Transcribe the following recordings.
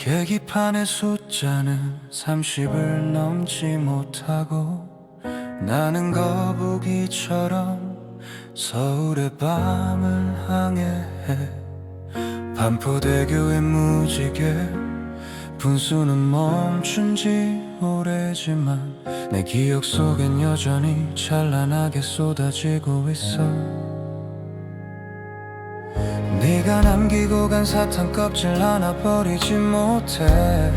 계기판의 숫자는 30을 넘지 못하고 나는 거북이처럼 서울의 밤을 항해해 반포대교의 무지개 분수는 멈춘 지 오래지만 내 기억 속엔 여전히 찬란하게 쏟아지고 있어. 네가 남기고 간 사탕 껍질 하나 버리지 못해.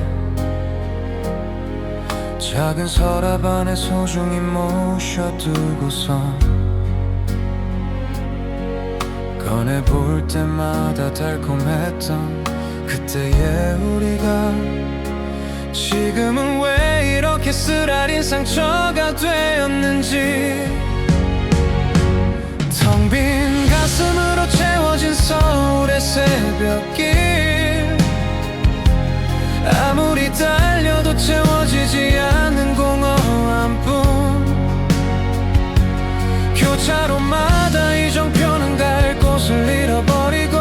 작은 서랍 안에 소중히 모셔두고선 꺼내볼 때마다 달콤했던 그때의 우리가 지금은 왜 이렇게 쓰라린 상처가 되었는지. 텅 빈 가슴으로 채워진 서울의 새벽길, 아무리 달려도 채워지지 않는 공허함뿐. 교차로마다 이정표는 갈 곳을 잃어버리고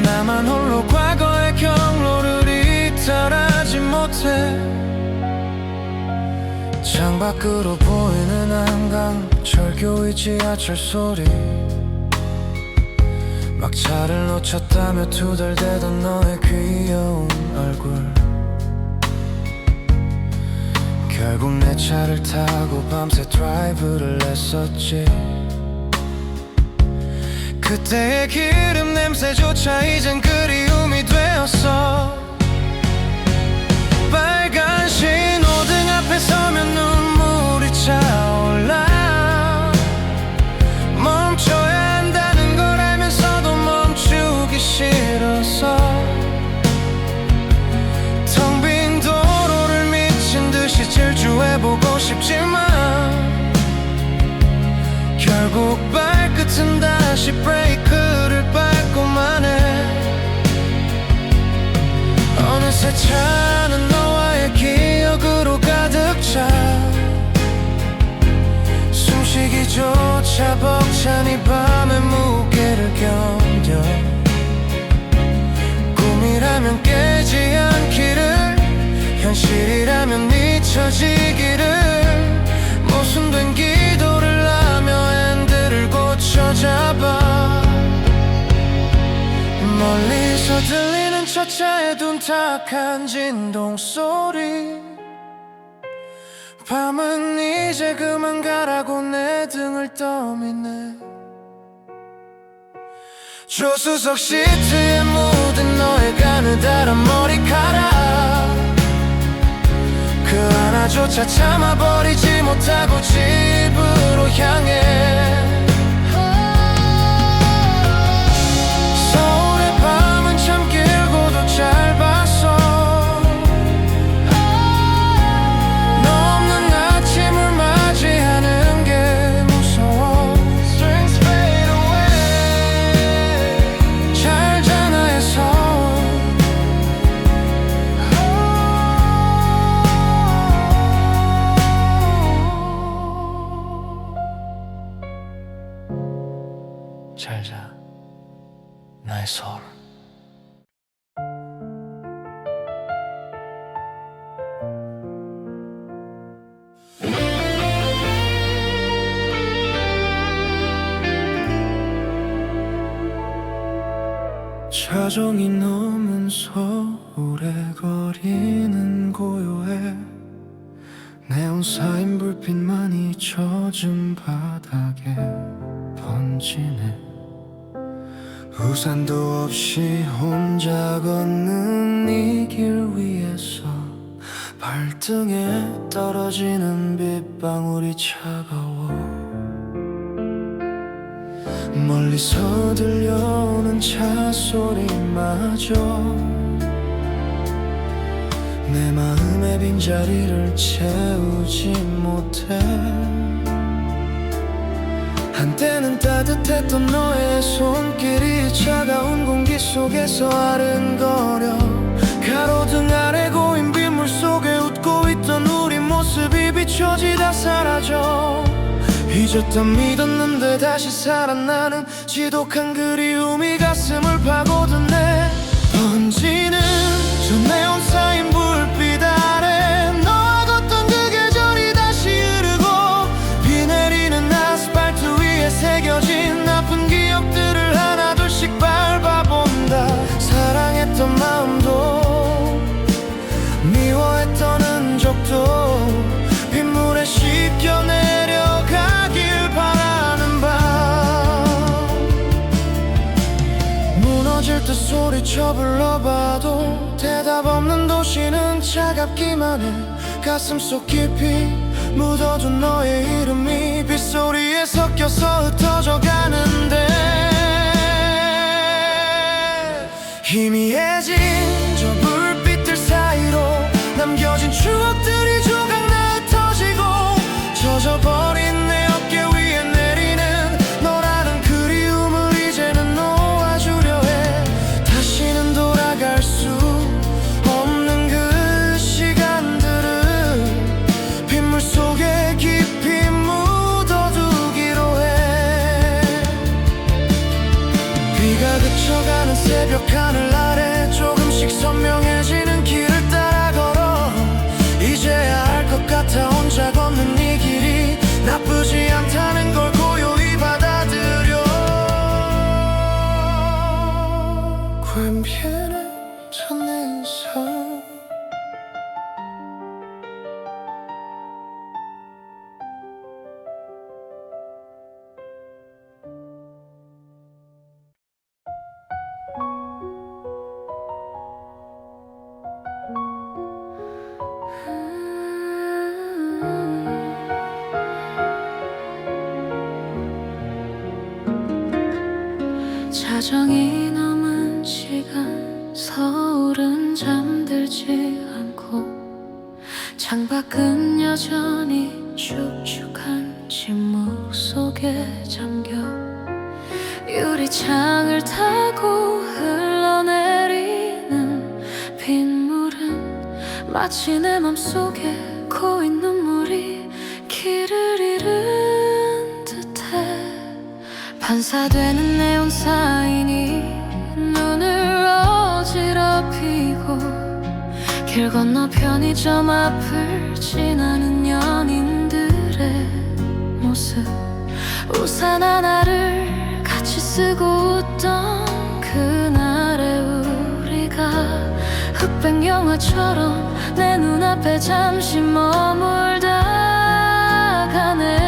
나만 홀로 과거의 경로를 이탈하지 못해. 창밖으로 보이는 한강, 철교의 지하철 소리, 막차를 놓쳤다며 투덜대던 너의 귀여운 얼굴. 결국 내 차를 타고 밤새 드라이브를 했었지. 그때의 기름 냄새조차 이젠 그리움이 되었어. 빨간 신호등 앞에 서면 눈물이 차올라. 멈춰야 한다는 걸 알면서도 멈추기 싫어서 텅 빈 도로를 미친 듯이 질주해보고 싶지만 결국 발끝은 다시 브레이크를 밟고만 해. 어느새 차는 너와의 기억으로 가득 차. 숨쉬기조차 벅찬 이 밤의 무게를 견뎌. 꿈이라면 깨지 않기를, 현실이라면 잊혀지기를. 모순된 기도를 하며 핸들을 고쳐잡아. 멀리서 들리는 저 차의 둔탁한 진동소리, 밤은 이제 그만 가라고 내 등을 떠미네. 조수석 시트에 묻은 너의 가느다란 머리카락, 그 하나조차 참아버리지 못하고 집으로 향해. 서울의 밤은 참 길고도 짧았어. 너 없는 아침을 맞이하는 게 무서워. Strings fade away. 잘 자 나의 서울. 잘 자, 나의 서울. 차종이 넘은 서울의 거리는 고요해. 네온 사인 불빛만이 젖은 바닥에 번지네. 우산도 없이 혼자 걷는 이 길 위에서 발등에 떨어지는 빗방울이 차가워. 멀리서 들려오는 차 소리마저 내 마음의 빈자리를 채우지 못해. 한때는 따뜻했던 너의 손길이 차가운 공기 속에서 아른거려. 가로등 아래 고인 빗물 속에 웃고 있던 우리 모습이 비춰지다 사라져. 잊었다 믿었는데 다시 살아나는 지독한 그리움이 가슴을 파고드네. 외쳐 불러봐도 대답 없는 도시는 차갑기만 해. 가슴속 깊이 묻어둔 너의 이름이 빗소리에 섞여서 흩어져 가는데, 희미해진 저 불빛들 사이로 남겨진 추억들이 조각나 흩어지고, 젖어버린 내 어깨 위에 내리는 너라는 그리움을 이제는 놓아주려 해. 다시는 돌아갈 수 없는 그 시간들을 빗물 속에 깊이 묻어두기로 해. 비가 그쳐가는 새벽 하늘 아래 조금씩 선명해지는 길을 따라 걸어. 이제야 알 것 같아 혼자 걷는 이 길이 나쁘지 않다는 걸 고요히 받아들여. 快变成那首자정이 넘은 시간 서울은 잠들지 않고 창밖은 여전히 축축한 침묵 속에 잠겨 유리창을 타고 흘러내리는 빗물은 마치 내 맘속에 고인 눈물이 길을 잃은 듯해. 반사되는 네온 사인이 눈을 어지럽히고 길 건너 편의점 앞을 지나는 연인들의 모습. 우산 하나를 같이 쓰고 웃던 그날의 우리가 흑백 영화처럼 내 눈앞에 잠시 머물다 가네.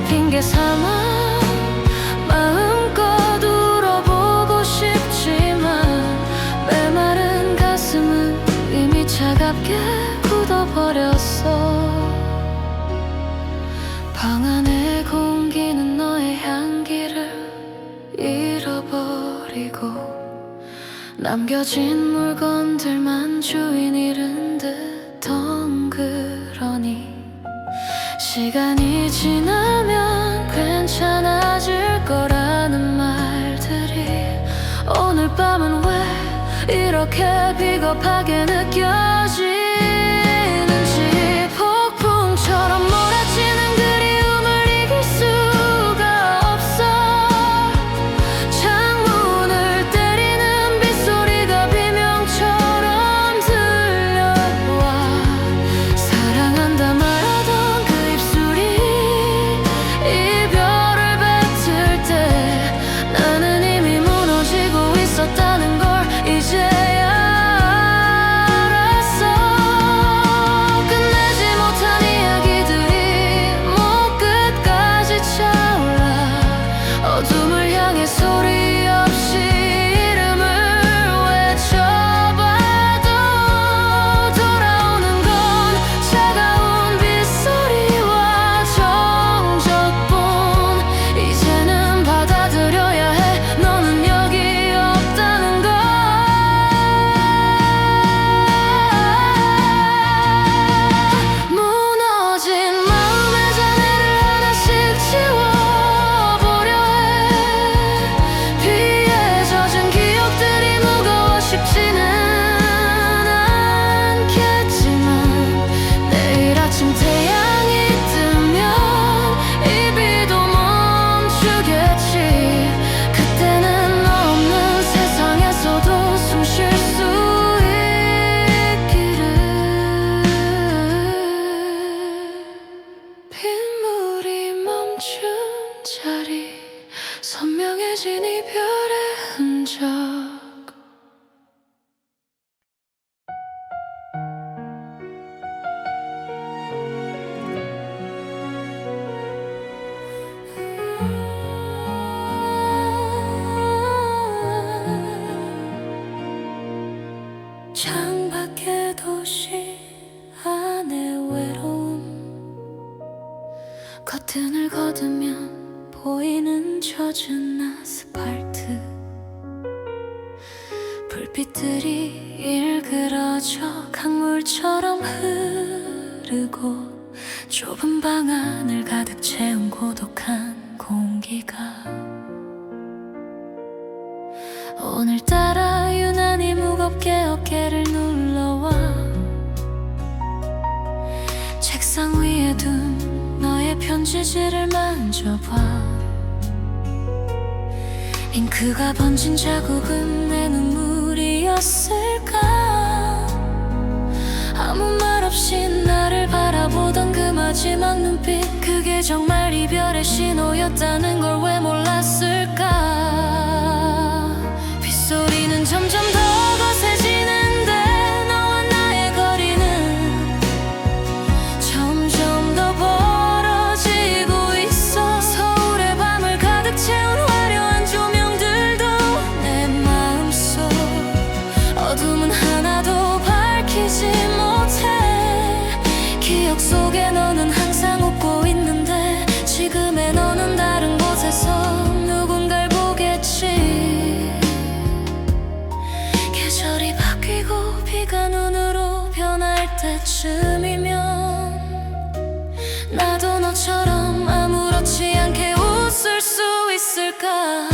핑계 삼아 마음껏 울어보고 싶지만 메마른 가슴은 이미 차갑게 굳어버렸어. 방 안의 공기는 너의 향기를 잃어버리고 남겨진 물건들만 주인 잃은 듯 덩그러니 시간이 지나면 괜찮아질 거라는 말들이 오늘 밤은 왜 이렇게 비겁하게 느껴지는지. 폭풍처럼 몰아치는 그리움을 이길 수가 없어. 창문을 때리는 빗소리가 비명처럼 들려와. 사랑한다 말하던 이별을 뱉을 때 나는 이미 무너지고 있었다는 걸 이제야 알았어. 이별의 흔적. 창밖의 도시 안의 외로움, 커튼을 걷으면 보이는 젖은 아스팔트, 불빛들이 일그러져 강물처럼 흐르고 좁은 방 안을 가득 채운 고독한 공기가 오늘따라 유난히 무겁게 어깨를 눌러와. 책상 위에 둔 너의 편지지를 만져봐. 잉크가 번진 자국은 내 눈물이었을까? 아무 말 없이 나를 바라보던 그 마지막 눈빛, 그게 정말 이별의 신호였다는 걸 왜 몰랐을까? 빗소리는 점점 더 거세지는데 너와 나의 거리는 점점 더 멀어지고 있어. 서울의 밤을 가득 채운 화려한 조명들도 내 마음속 어둠은 하나도 밝히지 못해. 기억 속에 너는 항상 웃고 있는데 지금의 너는 다른 곳에서 누군가를 보겠지. 계절이 바뀌고 비가 눈으로 변할 때쯤이면 나도 너처럼 아무렇지 않게 웃을 수 있을까?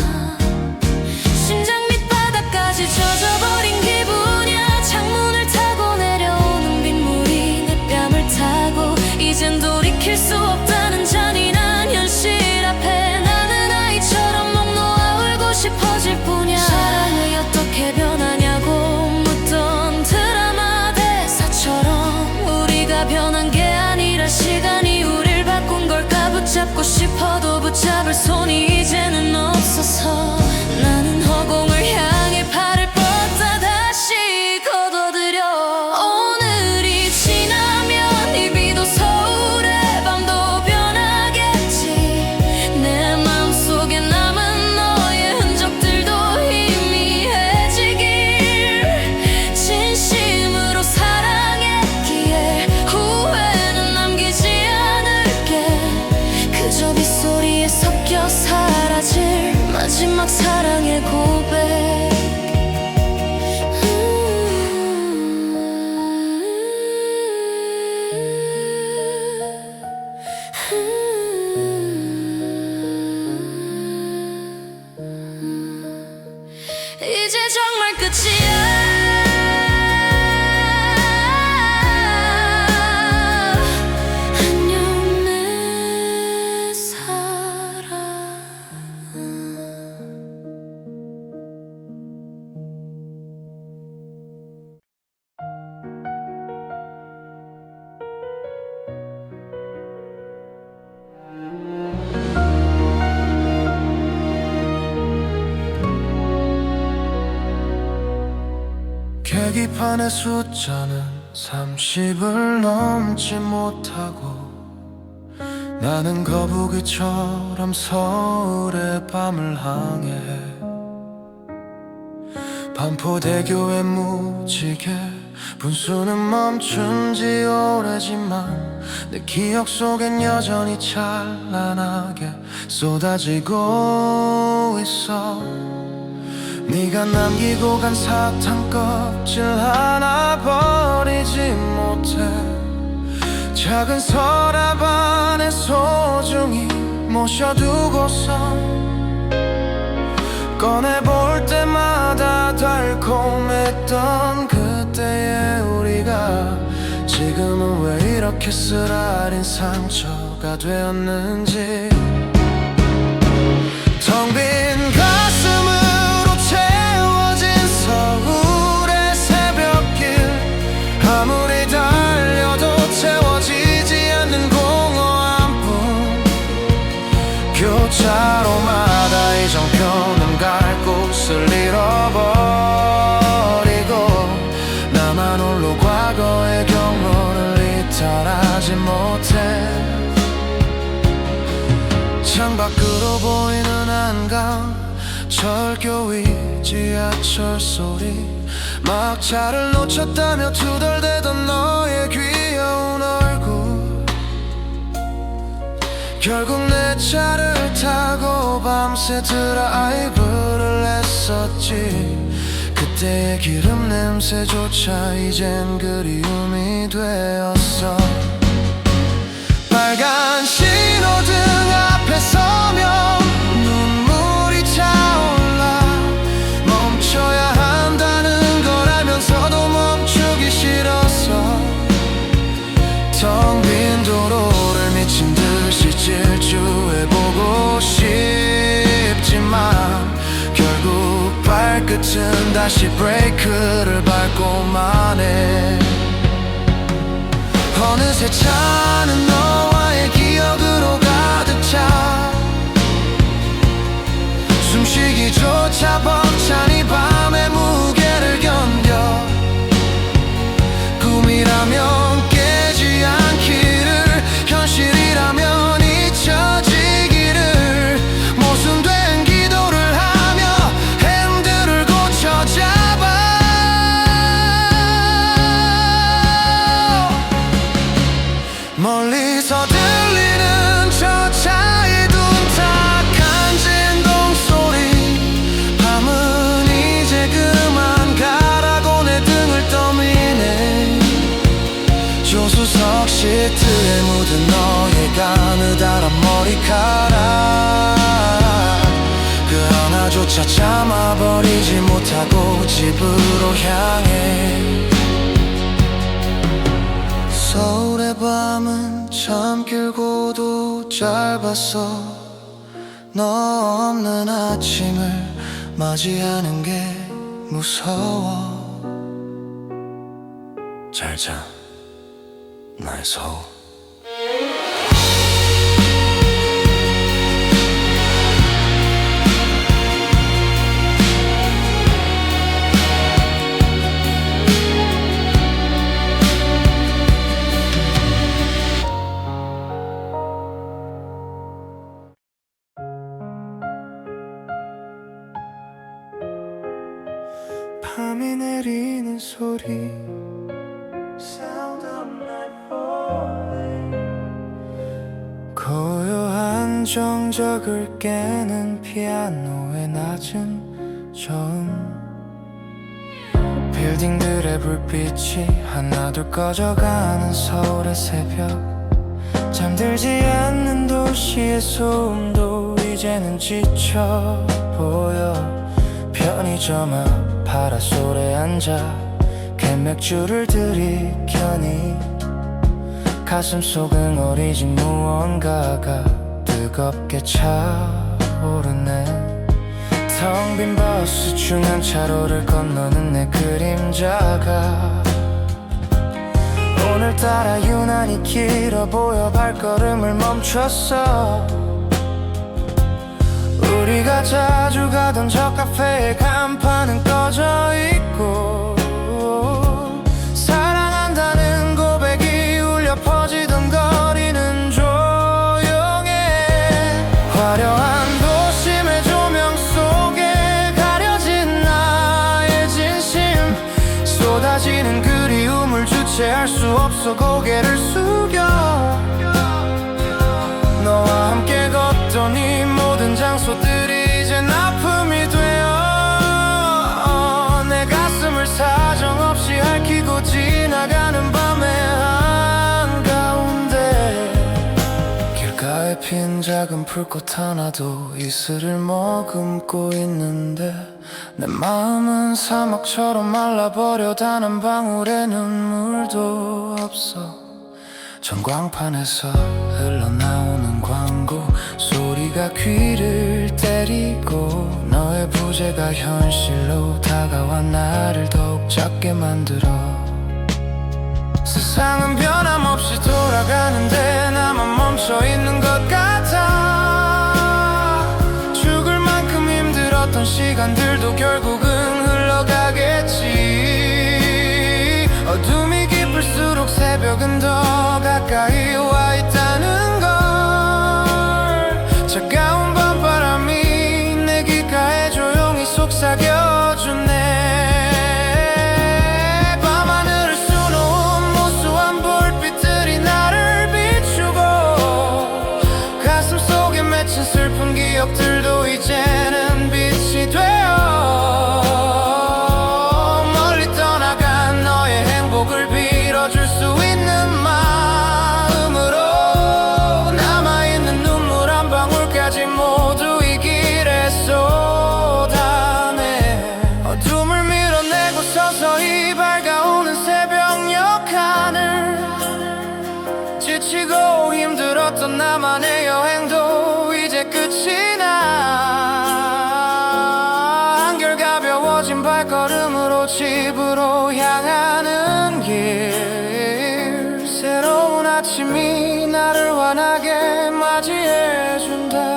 심장 밑바닥까지 젖어버린 기분이야. 창문을 타고 내려오는 빗물이 내 뺨을 타고 이젠 돌이킬 수 없다는 잔인한 현실 앞에 나는 아이처럼 목 놓아 울고 싶어질 뿐이야. 사랑이 어떻게 변하냐고 묻던 드라마 대사처럼 우리가 변한 게 아니라 시간이 우릴 바꾼 걸까? 붙잡고 싶어도 붙잡을 손이 이제는 없어서 나는 허공을 향해 팔을 뻗다 다시 걷어들여. 오늘이 지나면 이 비도 서울의 밤도 변하겠지. 내 마음속에 남은 너의 흔적들도 희미해지길. 진심으로 사랑했기에 후회는 남기지 않을게. 그저 빗소리에 섞여 사라질 마지막 사랑의 고백. 이제 정말 끝이야. 안녕 내 사랑. 계기판의 숫자는 30을 넘지 못하고 나는 거북이처럼 서울의 밤을 항해. 반포대교에 무지개 분수는 멈춘 지 오래지만 내 기억 속엔 여전히 찬란하게 쏟아지고 있어. 네가 남기고 간 사탕 껍질 하나 버리지 못해. 작은 서랍 안에 소중히 모셔두고서 꺼내볼 때마다 달콤했던 그때의 우리가 지금은 왜 이렇게 쓰라린 상처가 되었는지. 텅 빈 가슴으로 채워진 서울의 새벽길, 아무리 달려도 채워지지 않는 공허한 품. 교차로마다 이정표는 갈 곳을 잃어버리고 나만 홀로 과거의 경로를 이탈하지 못해 창밖으로 보이는 한강 철교 위 지하철 소리 막차를 놓쳤다며 투덜대던 너의 귀여운 얼굴 결국 내 차를 타고 밤새 드라이브를 했었지 그때의 기름 냄새조차 이젠 그리움이 되었어 빨간 신호등 앞에 서면 눈물이 차올라 멈춰야 한다는 걸 알면서도 멈추기 싫었어 텅 빈 도로를 미친 듯이 질주해보고 싶지만 결국 발끝은 다시 브레이크를 밟고만 해 어느새 차는 너와의 기억으로 가득 차 숨쉬기조차 벅찬 이 밤의 무게를 견뎌 꿈이라면 깨지 않기를 현실이라면 잊혀지기를 모순된 기도를 하며 핸들을 고쳐잡아 멀리서 들리는 저 차의 둔탁한 진동 소리 밤은 이제 그만 가라고 내 등을 떠미네 조수석 시트에 묻은 너의 가느다란 머리카락 그 하나조차 참아버리지 못하고 집으로 향해 서울의 밤은 참 길고도 짧았어 너 없는 아침을 맞이하는 게 무서워 잘 자 나의 서울 밤이 내리는 소리 Sound of night falling 고요한 정적을 깨는 피아노의 낮은 저음 빌딩들의 불빛이 하나둘 꺼져가는 서울의 새벽 잠들지 않는 도시의 소음도 이제는 지쳐 보여 편의점 앞 파라솔에 앉아 캔맥주를 들이켜니 가슴속은 어리진 무언가가 뜨겁게 차오르네 텅 빈 버스 중앙차로를 건너는 내 그림자가 오늘따라 유난히 길어 보여 발걸음을 멈췄어 우리가 자주 가던 저 카페의 간판은 꺼져 있고 사랑한다는 고백이 울려 퍼지던 거리는 조용해 화려한 도심의 조명 속에 가려진 나의 진심 쏟아지는 그리움을 주체할 수 없어 고개를 숙여 너와 함께 걷던 이 모든 장소들이 이젠 아픔이 되어 내 가슴을 사정없이 핥히고 지나가는 밤의 한가운데 길가에 핀 작은 풀꽃 하나도 이슬을 머금고 있는데 내 마음은 사막처럼 말라버려 단 한 방울의 눈물도 없어 전광판에서 흘러나오는 광고 소리가 귀를 때리고 너의 부재가 현실로 다가와 나를 더욱 작게 만들어 세상은 변함없이 돌아가는데 나만 멈춰있는 것 같아 죽을 만큼 힘들었던 시간들도 결국은 흘러가겠지. 어둠이 깊을수록 새벽은 더 가까이 와 있다는 걸. 차가운 밤바람이 내 귓가에 조용히 속삭여주네. 밤하늘을 수놓은 무수한 불빛들이 나를 비추고, 가슴 속에 맺힌 슬픈 기억들도 이제는 빛이 되어 멀리 떠나간 너의 행복을 빌어줄 수 있는 마음으로 남아있는 눈물 한 방울까지 모두 이 길에 쏟아내. 어둠을 밀어내고 서서히 밝아오는 새벽녘 하늘. 지치고 힘들었던 나만의 여행도 이제 끝이 나. 한결 가벼워진 발걸음으로 집으로 향하는 길. 새로운 아침이 나를 환하게 맞이해준다.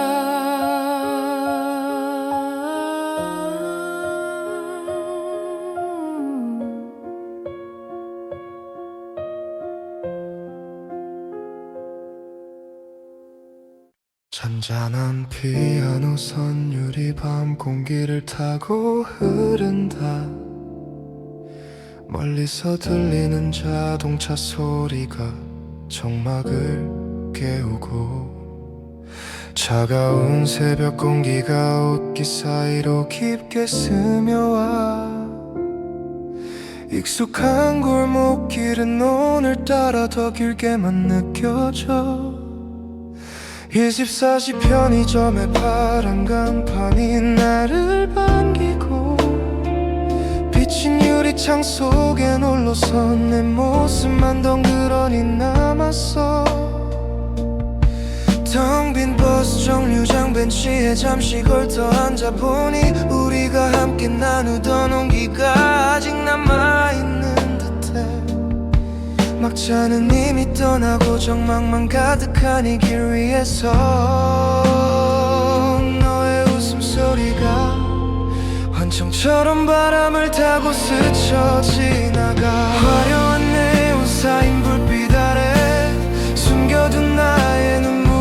잔잔한 피아노 선율이 밤 공기를 타고 흐른다. 멀리서 들리는 자동차 소리가 정막을 깨우고, 차가운 새벽 공기가 옷깃 사이로 깊게 스며와. 익숙한 골목길은 오늘따라 더 길게만 느껴져. 24시 편의점의 파란 간판이 나를 반기고, 비친 유리창 속에 홀로선 내 모습만 덩그러니 남았어. 텅 빈 버스 정류장 벤치에 잠시 걸터 앉아보니, 우리가 함께 나누던 온기가 아직 남아있는 듯해. 막차는 이미 떠나고 정막만 가득한 이 길 위에서 너의 웃음소리가 환청처럼 바람을 타고 스쳐 지나가. 화려한 네온 사인 불빛 아래 숨겨둔 나의 눈물.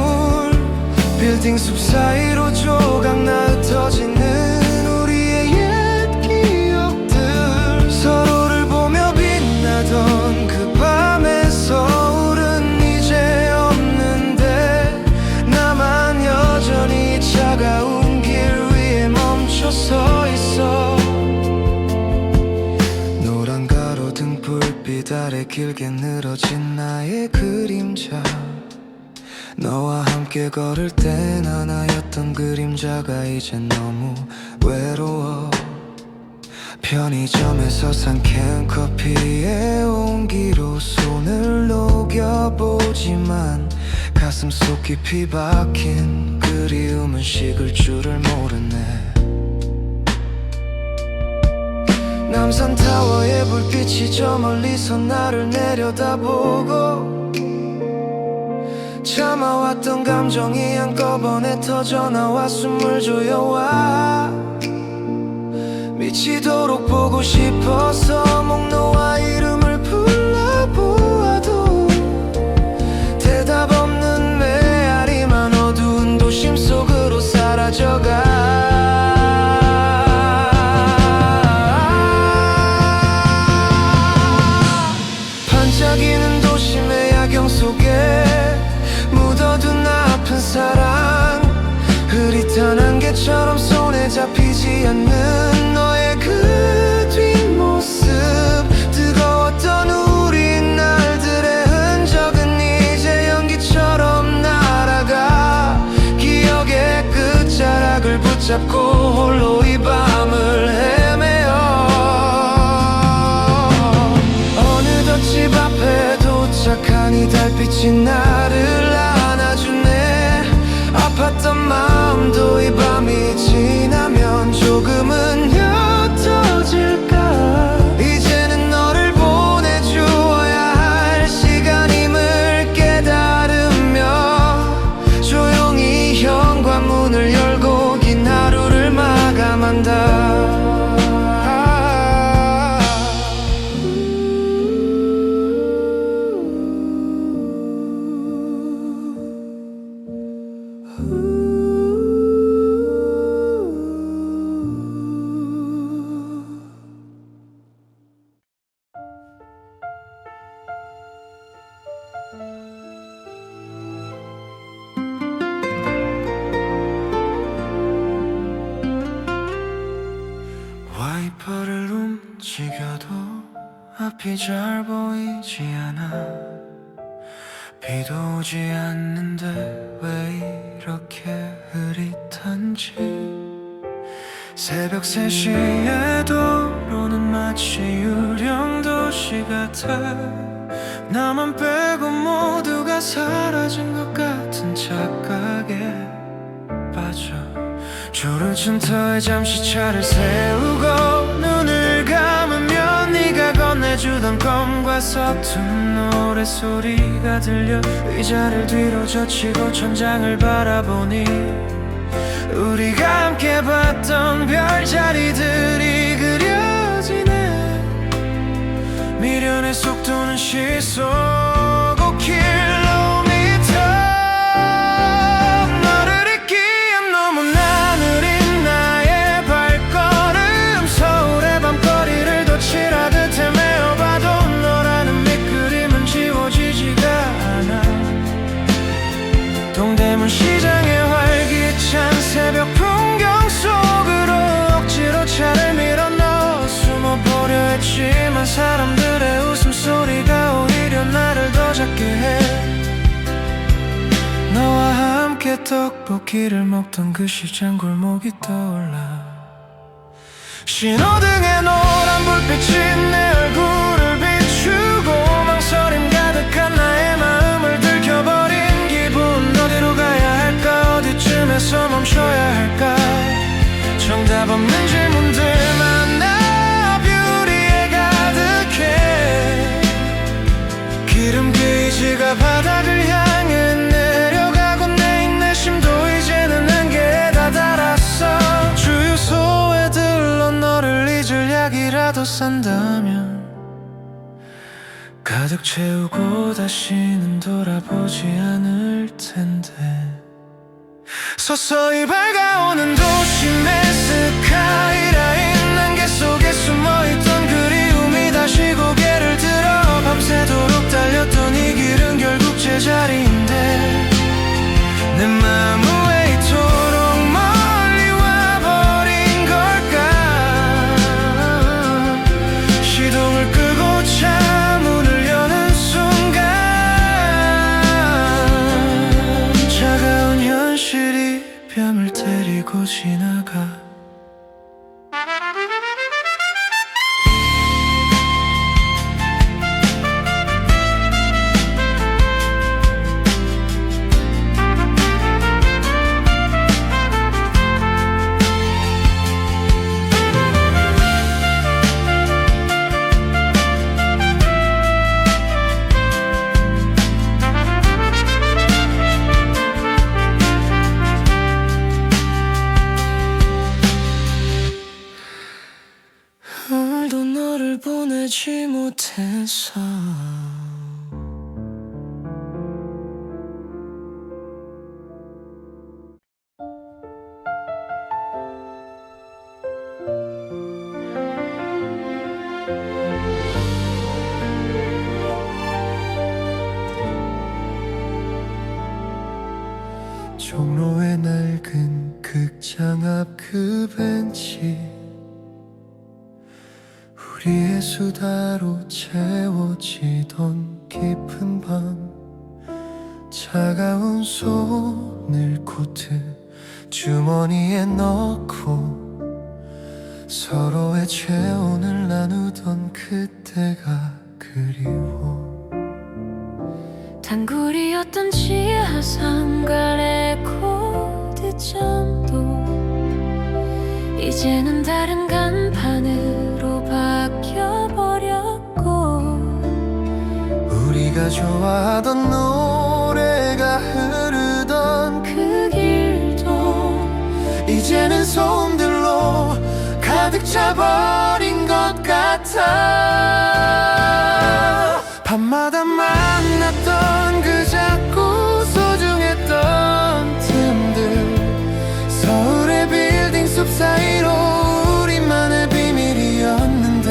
빌딩 숲 사이로 조각나 흩어지는 우리의 옛 기억들. 서로를 보며 빛나던 그 밤의 서울은 이제 없는데, 나만 여전히 차가운 길 위에 멈춰 서 있어. 노란 가로등 불빛 아래 길게 늘어진 나의 그림자. 너와 함께 걸을 땐 하나였던 그림자가 이젠 너무 외로워. 편의점에서 산 캔 커피의 온기로 손을 녹여보지만, 가슴 속 깊이 박힌 그리움은 식을 줄을 모르네. 남산타워의 불빛이 저 멀리서 나를 내려다보고, 참아왔던 감정이 한꺼번에 터져나와 숨을 조여와. 미치도록 보고 싶어서 목 놓아 이름을 불러보아도 대답 없는 메아리만 어두운 도심 속으로 사라져가. 반짝이는 도심의 야경 속에 묻어둔 아픈 사랑. 흐릿한 안개처럼 손에 잡히지 않는 너의 그 뒷모습. 뜨거웠던 우리 날들의 흔적은 이제 연기처럼 날아가. 기억의 끝자락을 붙잡고 홀로 이 밤을 헤매어. 어느덧 집 앞에 도착한 이 달빛이 나를 안아주네. 아팠던 마음도 이 밤이 지나면 조금은 옅어질까. 이제는 너를 보내주어야 할 시간임을 깨달으며 조용히 현관문을 열고 긴 하루를 마감한다. 움직여도 앞이 잘 보이지 않아. 비도 오지 않는데 왜 이렇게 흐릿한지. 새벽 3시에 도로는 마치 유령 도시 같아. 나만 빼고 모두가 사라진 것 같은 착각에 빠져. 조르진 터에 잠시 차를 세우고 눈을 감으면 네가 건네주던 껌과 서툰 노래소리가 들려. 의자를 뒤로 젖히고 천장을 바라보니 우리가 함께 봤던 별자리들이 그려지네. 미련의 속도는 시속 5km. 너를 잊기엔 너무 나느린 나의 발걸음. 서울의 밤거리를 덧칠하듯 헤매어봐도 너라는 밑그림은 지워지지가 않아. 동대문 시장의 활기찬 새벽 풍경 속으로 억지로 차를 밀어 넣어 숨어보려 했지만 사람들의 웃음소리가 오히려 나를 더 작게 해. 너와 함께 떡볶이를 먹던 그 시장 골목이 떠올라. 신호등의 노란 불빛이 내 얼굴을 비추고 망설임 가득한 나의 마음을 들켜버린 기분. 어디로 가야 할까, 어디쯤에서 멈춰야 할까. 정답 없는 질문들만 나 뷰리에 가득해. 기름 게이지가 바닥을 향해 내려가고 내 인내심도 이제는 한계에 다다랐어. 주유소에 들러 너를 잊을 약이라도 산다면 가득 채우고 다시는 돌아보지 않을 텐데. 서서히 밝아오는 도심의 스카이라인. 안개 속에 숨어있던 그리움이 다시 고개를 들어. 밤새도록 달렸던 이 길은 결국 제자리인데 내 마음은 왜 이토록 멀리 와버린 걸까. 시동을 끄고 차 문을 여는 순간 차가운 현실이 뺨을 때리고 지나가. 오늘도 너를 보내지 못해서 종로의 낡은 극장 앞 그 벤치. 우리의 수다로 채워지던 깊은 밤. 차가운 손을 코트 주머니에 넣고 서로의 체온을 나누던 그때가 그리워. 단골이었던 지하 상가 레코드점도 이제는 다른 간판으로 바뀌어버렸고. 우리가 좋아하던 노래가 흐르던 그 길도 이제는 소음들로 가득 차버린 것 같아. 밤마다 만났던 그 작고 소중했던 틈들. 서울의 빌딩 숲 사이로 우리만의 비밀이었는데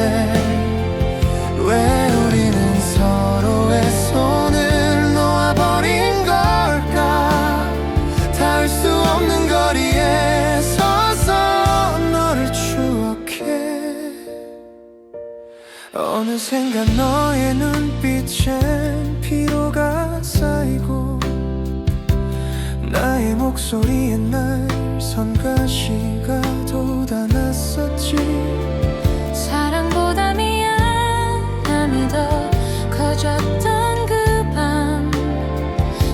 왜 우리는 서로의 손을 놓아버린 걸까. 닿을 수 없는 거리에 서서 너를 추억해. 어느샌가 너의 눈빛엔 피로가 쌓이고 나의 목소리엔 날선 가시가 돋아났었지. 사랑보다 미안함이 더 커졌던 그 밤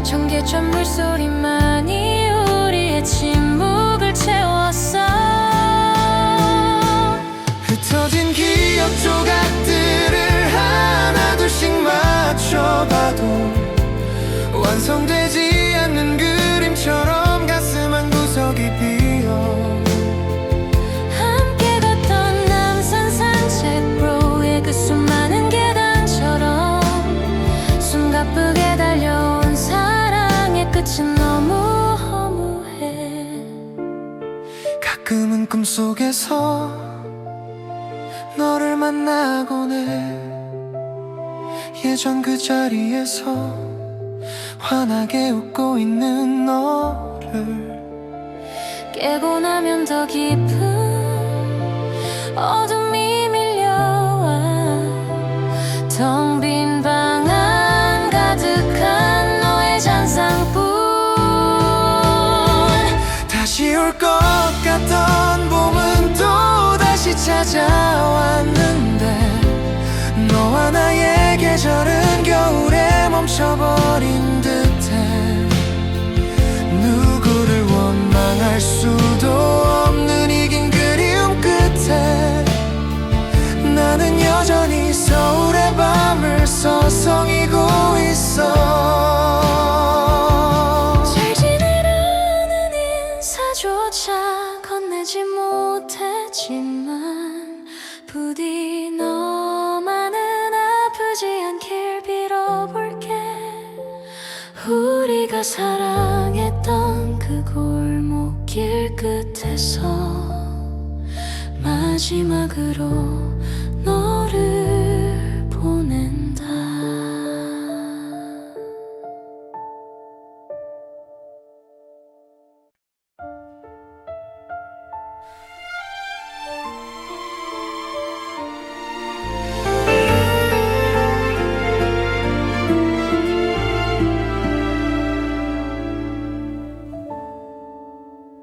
청계천 물소리만이 우리의 침묵을 채웠어. 흩어진 기억 조각들을 하나둘씩 맞춰봐도 완성되지 않는 그림처럼 가슴 한 구석이 비어. 함께 걷던 남산 산책로의 그 수많은 계단처럼 숨가쁘게 달려온 사랑의 끝은 너무 허무해. 가끔은 꿈속에서 너를 만나곤 해. 예전 그 자리에서 환하게 웃고 있는 너를 깨고 나면 더 깊은 어둠이 밀려와 텅 빈 방 안 가득한 너의 잔상뿐. 다시 올 것 같던 봄은 또 다시 찾아왔는데 너와 나의 계절은 겨울에 멈춰버린 듯해. 누구를 원망할 수도 없는 이 긴 그리움 끝에 나는 여전히 서울의 밤을 서성이고 있어. 잘 지내라는 인사조차 건네지 못했지만 부디 너만은 아프지 않길 빌어볼게. 우리가 사랑했던 그 골목길 끝에서 마지막으로 너를 보낸다.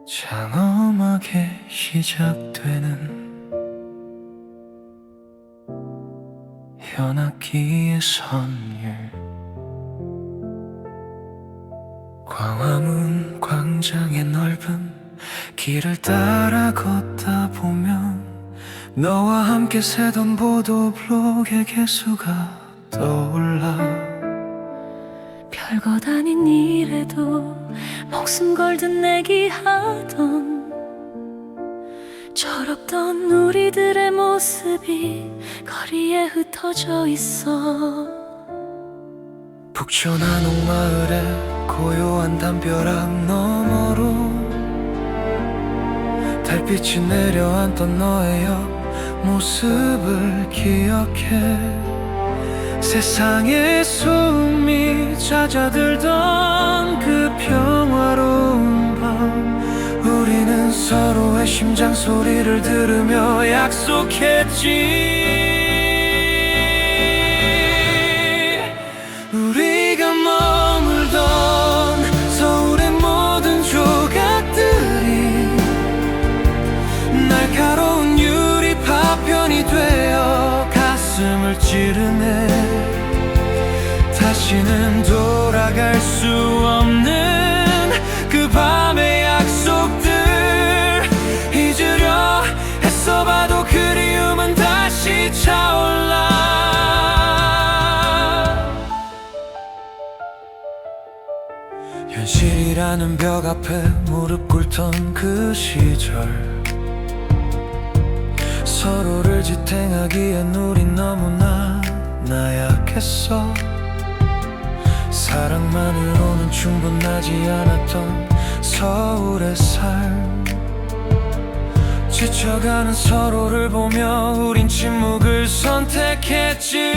장엄하게 시작되는 현악기의 선율. 광화문 광장의 넓은 길을 따라 걷다 보면 너와 함께 새던 보도블록의 개수가 떠올라. 별것 아닌 일에도 목숨 걸듯 내기하던 철없던 우리들의 모습이 거리에 흩어져 있어. 북촌한 옥마을의 고요한 담벼락 너머로 달빛이 내려앉던 너의 옆모습을 기억해. 세상에 숨이 잦아들던 그 평화로운 밤 우리는 서로의 심장 소리를 들으며 약속했지. 우리가 머물던 서울의 모든 조각들이 날카로운 유리 파편이 되어 가슴을 찌르네. 다시는 돌아갈 수 없는 그 밤의 약속들 잊으려 애써봐도 그리움은 다시 차올라. 현실이라는 벽 앞에 무릎 꿇던 그 시절 서로를 지탱하기엔 우린 너무나 나약했어. 사랑만으로는 충분하지 않았던 서울의 삶. 지쳐가는 서로를 보며 우린 침묵을 선택했지.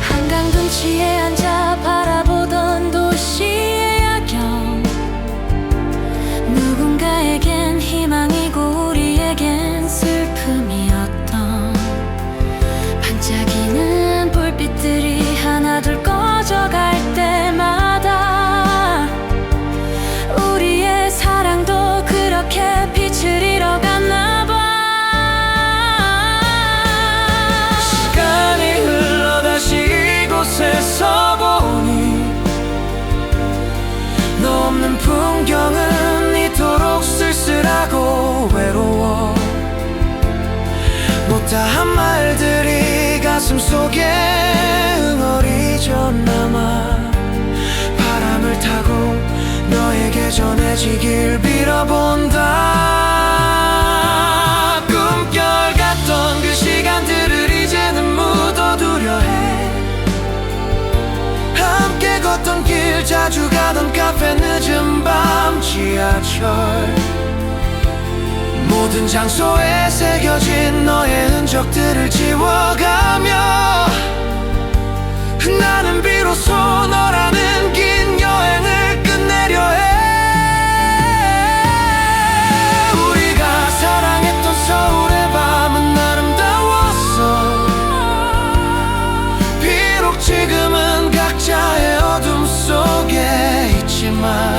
한강 둔치에 앉아 바라보던 도시의 야경. 누군가에겐 희망이고 우리에겐 슬픔이었던 가슴속에 응어리져 남아 바람을 타고 너에게 전해지길 빌어본다. 꿈결 같던 그 시간들을 이제는 묻어두려 해. 함께 걷던 길, 자주 가던 카페, 늦은 밤 지하철, 모든 장소에 새겨진 너의 흔적들을 지워가며 나는 비로소 너라는 긴 여행을 끝내려 해. 우리가 사랑했던 서울의 밤은 아름다웠어. 비록 지금은 각자의 어둠 속에 있지만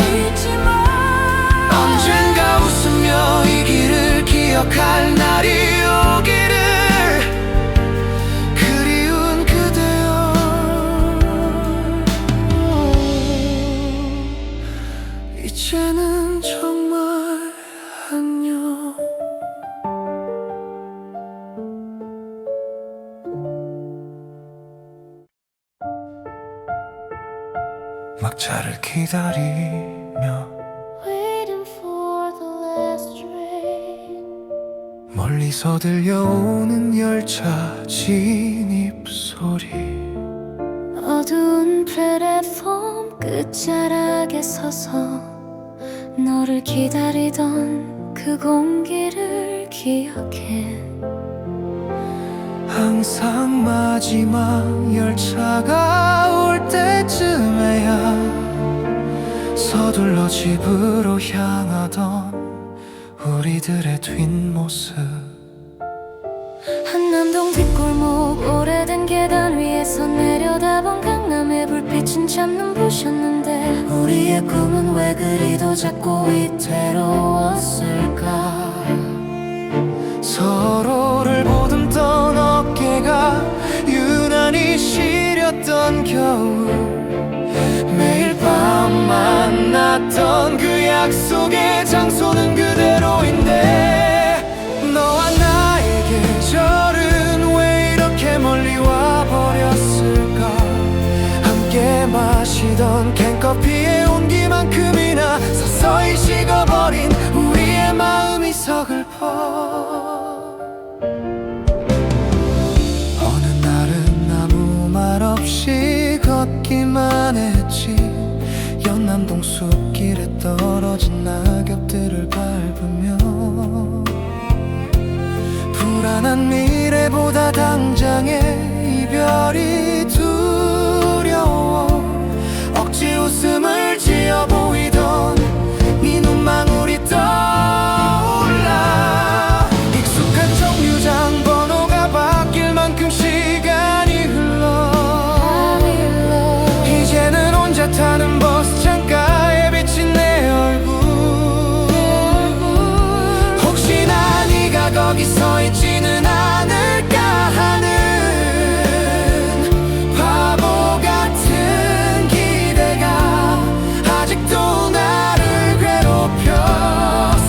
언젠가 웃으며 이 길을 기억할 날이 오기를. 그리운 그대여, 이제는 정말 안녕. 막차를 기다리며 Waiting for the last train. 멀리서 들려오는 열차 진입 소리. 어두운 플랫폼 끝자락에 서서 너를 기다리던 그 공기를 기억해. 항상 마지막 열차가 올 때쯤에야 서둘러 집으로 향하던 우리들의 뒷모습. 한남동 뒷골목 오래된 계단 위에서 내려다본 강남의 불빛은 참 눈부셨는데 우리의 꿈은 왜 그리도 작고 위태로웠을까. 서로를 보듬던 어깨가 유난히 시렸던 겨울. 매일 밤 만났던 그 약속의 장소는 그대로인데 너와 나의 계절은 왜 이렇게 멀리 와버렸을까. 함께 마시던 캔커피의 온기만큼이나 서서히 식어버린 우리의 마음이 서글퍼. 어느 날은 아무 말 없이 걷기만 했지. 연남동 숲길에 떨어진 낙엽들을 밟으며 불안한 미래보다 당장의 이별이 두려워 억지 웃음을 지어 보이던 네 눈망울이 떠올라. 익숙한 정류장 번호가 바뀔 만큼 시간이 흘러 이제는 혼자 타는 버스 창가에 비친 내 얼굴. 혹시나 네가 거기 서 있지는 않을까 하는 바보 같은 기대가 아직도 나를 괴롭혀.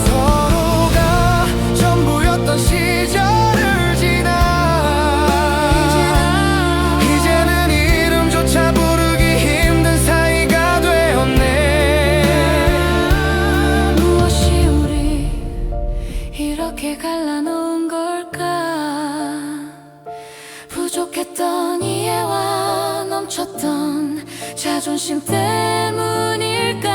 서로가 전부였던 시절을 지나 이제는 이름조차 부르기 힘든 사이가 되었네. 무엇이 우리 이렇게 갈라놓은 걸까. 부족했던 이해와 넘쳤던 자존심 때문일까.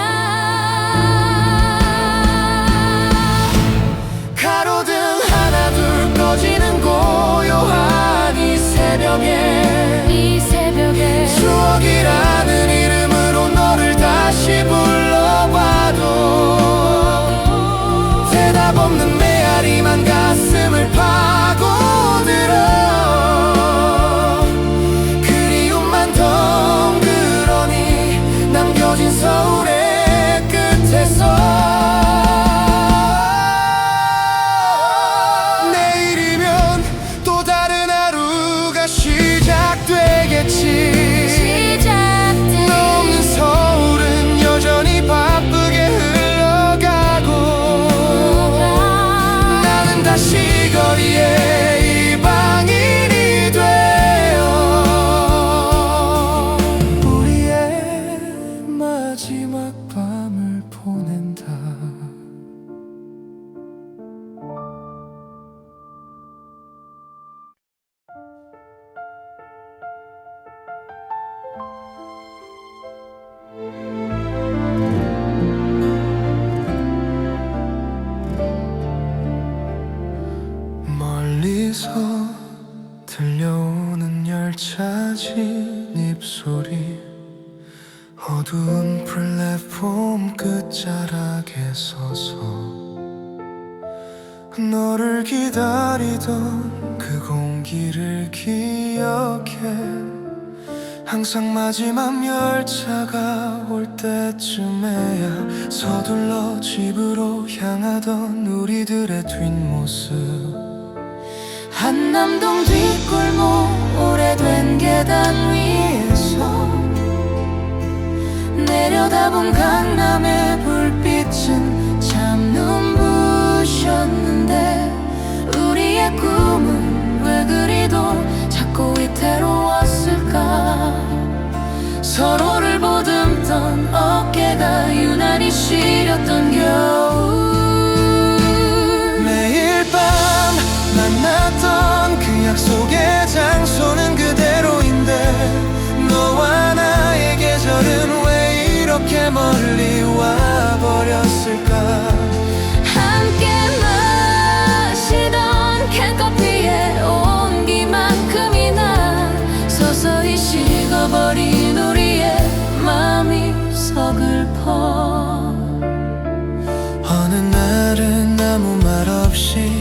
가로등 하나 둘 꺼지는 고요한 이 새벽에 이 새벽에 추억이라는 이름으로 너를 다시 불러봐도 대답 없는 메아리만 가슴을 파고들어. 그리움만 덩그러니 남겨진 서울의 끝에서 내일이면 또 다른 하루가 시작되겠지. 너 없는 서울은 여전히 바쁘게 흘러가고 나는 다시 거리에 이방인이 되어 멀리서 들려오는 열차 진입소리, 어두운 플랫폼 끝자락에 서서 너를 기다리던 그 공기를 기억해. 항상 마지막 열차가 올 때쯤에야 서둘러 집으로 향하던 우리들의 뒷모습. 한남동 뒷골목 오래된 계단 위에서 내려다본 강남의 불빛은 참 눈부셨는데, 우리의 꿈은 왜 그리도 자꾸 위태로웠을까. 서로를 보듬던 어깨가 유난히 시렸던 겨울. 매일 밤 만났던 그 약속의 장소는 그대로인데, 너와 나의 계절은 왜 이렇게 멀리 와버렸을까. 함께 마시던 캔커피의 온기만큼이나 서서히 식어버린 우리의 마음이 서글퍼. 어느 날은 아무 말 없이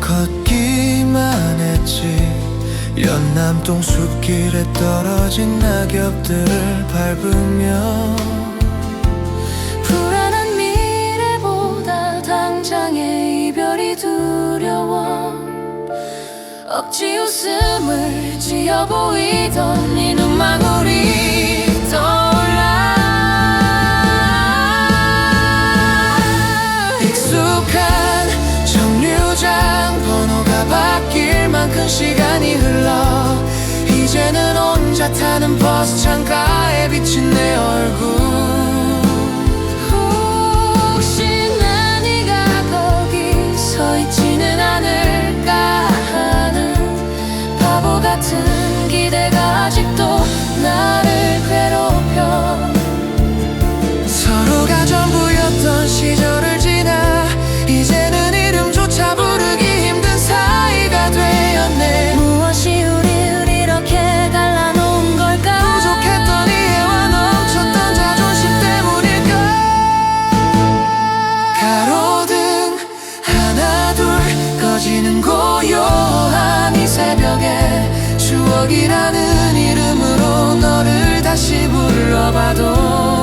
걷기만 했지. 연남동 숲길에 떨어진 낙엽들을 밟으며 불안한 미래보다 당장의 이별이 두려워. 억지 웃음을 지어 보이던 네 눈망울이 떠올라. 익숙한 정류장 번호가 바뀔 만큼 시간이 흘러 이제는 혼자 타는 버스 창가에 비친 내 얼굴. 혹시나 네가 거기 서 있지는 않을까 하는 바보 같은 기대가 아직도 나를 괴롭혀. 서로가 전부였던 시절을 지나 이제는 이름조차 부르기 힘든 사이가 되었네. 무엇이 우리를 이렇게 갈라놓은 걸까. 부족했던 이해와 넘쳤던 자존심 때문일까. 가로등 하나 둘 꺼지는 고요한 이 새벽에 추억이라는 이름으로 너를 다시 불러봐도